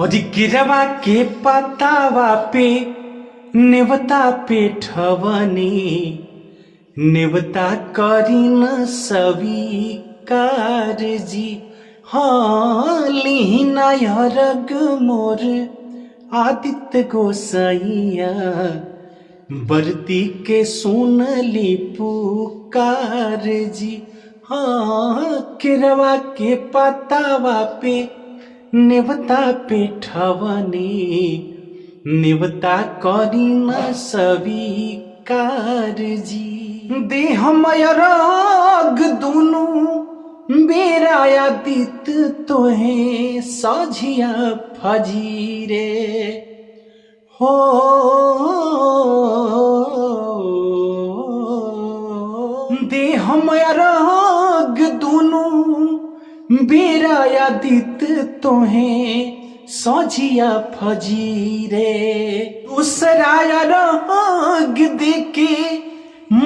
और गिरवा के पतावा पे नेवता पे ठवनी नेवता करी न स्वीकार जी। हाँ लीना यरग मोर आदित्य गोसाइया बरती के सुनली पुकार जी। हाँ किरवा के पतावा पे नेवता पे ठवनी नेवता करी न स्वीकार जी। देह मयराग दुनु बेरा आदित तोहे सझिया फजीरे हो। देह मयराग दुनु बेरा आदित तोहे सझिया फजीरे। दूसरा राग देके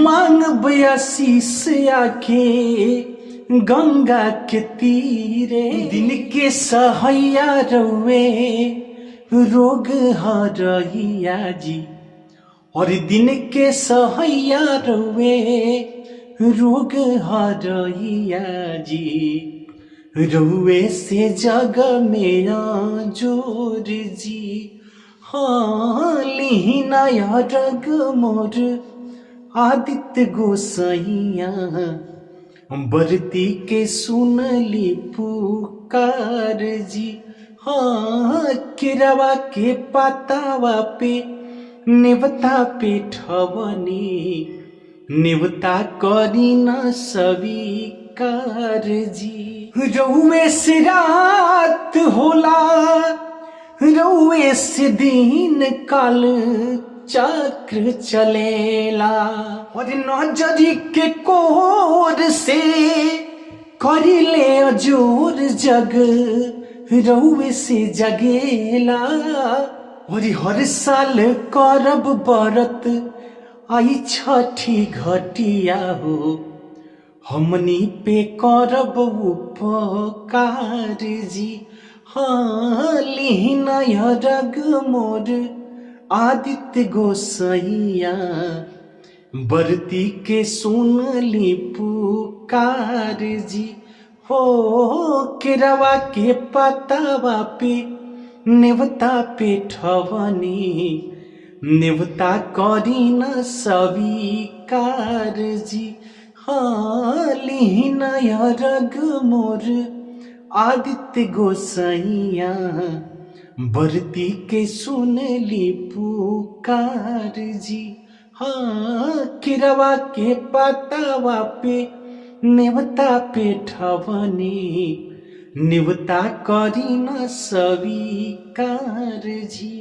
मांग बयासीस आके गंगा के तीरे। दिन के सहैया रउए रोग हरैया जी। और दिन के सहैया रउए रोग हरैया जी। रउए से जग मेरा जोर जी। हाँ लीना यरग मोर आदित्य गोसाइया बरती के सुनली पुकार जी। हाँ किरवा के पतावा पे नेवता पे ठवनी नेवता करी न स्वीकार जी। रउए से रात होला रउए से दिन काल चक्र चलेला। और नजरी के कोर से करिले अजोर जग रउए से जगेला। और हर साल करब बरत आई छठी घटिया हो हमनी पे करब उपकार जी। हाँ लीना यरग मोर आदित्य गोसाइया बरती के सुनली पुकार जी। हो किरवा के पतावा पे नेवता पे ठवनी नेवता करी न स्वीकार जी। हाँ लीना यरग मोर आदित्य गोसाइया बरती के सुनली पुकार जी। हाँ किरवा के पतावा पे नेवता पे ठवनी नेवता करी न स्वीकार जी।